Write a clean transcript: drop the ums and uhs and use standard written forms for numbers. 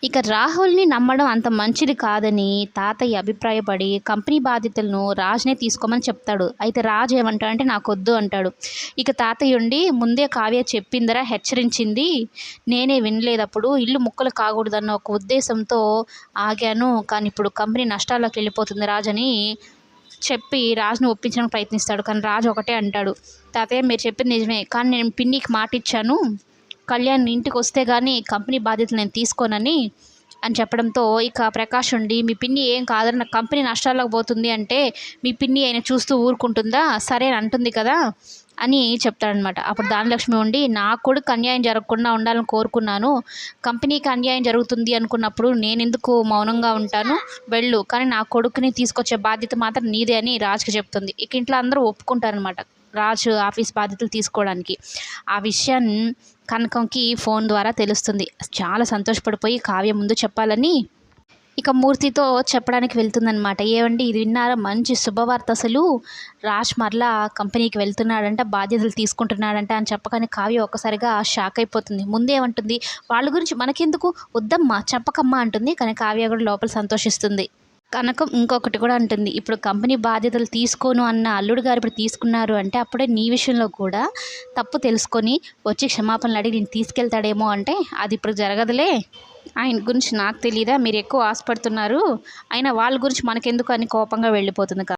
ఇక రాహుల్‌ని నమ్మడం అంత మంచిది కాదని తాతయ్య అభిప్రాయపడి కంపెనీ బాధ్యతలను రాజ్‌నే తీసుకోమని చెప్తాడు. అయితే రాజ్ ఏమంటాడంటే నాకొద్దు అంటాడు. ఇక తాతయ్య ఉండి ముందే కావ్య చెప్పిందిరా హెచ్చరించింది. నేనే వినలేదప్పుడు. ఇల్లు ముక్కలు కాకూడదన్న ఒక ఉద్దేశంతో ఆగాను. కానీ ఇప్పుడు కంపెనీ నష్టాల్లోకి వెళ్ళిపోతుంది రాజ్ అని చెప్పి రాజ్‌ని ఒప్పించడానికి ప్రయత్నిస్తాడు. కానీ రాజ్ ఒకటే అంటాడు. తాతయ్య మీరు చెప్పింది నిజమే. కానీ నేను పిన్నికి మాటిచ్చాను. కళ్యాణ్ ఇంటికొస్తే గానీ కంపెనీ బాధ్యతలు నేను తీసుకోనని అని చెప్పడంతో ఇక ప్రకాష్ ఉండి మీ పిన్ని ఏం కాదని నా కంపెనీ నష్టాల్లోకి పోతుంది అంటే మీ పిన్ని ఆయన చూస్తూ ఊరుకుంటుందా? సరే అని అంటుంది కదా! అని చెప్తాడనమాట. అప్పుడు ధనలక్ష్మి ఉండి నా కొడుకు అన్యాయం జరగకుండా ఉండాలని కోరుకున్నాను. కంపెనీకి అన్యాయం జరుగుతుంది అనుకున్నప్పుడు నేనెందుకు మౌనంగా ఉంటాను? వెళ్ళు. కానీ నా కొడుకుని తీసుకొచ్చే బాధ్యత మాత్రం నీదే అని రాజ్‌కి చెప్తుంది. ఇక ఇంట్లో అందరూ ఒప్పుకుంటారనమాట. రాజ్ ఆఫీస్ బాధ్యతలు తీసుకోవడానికి. ఆ విషయం కనకంకి ఫోన్ ద్వారా తెలుస్తుంది. చాలా సంతోషపడిపోయి కావ్య ముందు చెప్పాలని ఇక మూర్తితో చెప్పడానికి వెళ్తుందనమాట. ఏవండి ఇది విన్నారా? మంచి శుభవార్త అసలు. రాజ్ మరలా కంపెనీకి వెళ్తున్నాడంట, బాధ్యతలు తీసుకుంటున్నాడంట అని చెప్పగానే కావ్య ఒక్కసారిగా షాక్ అయిపోతుంది. ముందేమంటుంది వాళ్ళ గురించి మనకెందుకు వద్దమ్మా చెప్పకమ్మా అంటుంది. కానీ కావ్య కూడా లోపల సంతోషిస్తుంది. కనకం ఇంకొకటి కూడా అంటుంది. ఇప్పుడు కంపెనీ బాధ్యతలు తీసుకోను అన్న అల్లుడు గారు ఇప్పుడు తీసుకున్నారు అంటే అప్పుడే నీ విషయంలో కూడా తప్పు తెలుసుకొని వచ్చి క్షమాపణలు అడిగి నేను తీసుకెళ్తాడేమో అంటే అది ఇప్పుడు జరగదులే. ఆయన గురించి నాకు తెలీదా? మీరు ఎక్కువ ఆశపడుతున్నారు. అయినా వాళ్ళ గురించి మనకెందుకు అని కోపంగా వెళ్ళిపోతుంది.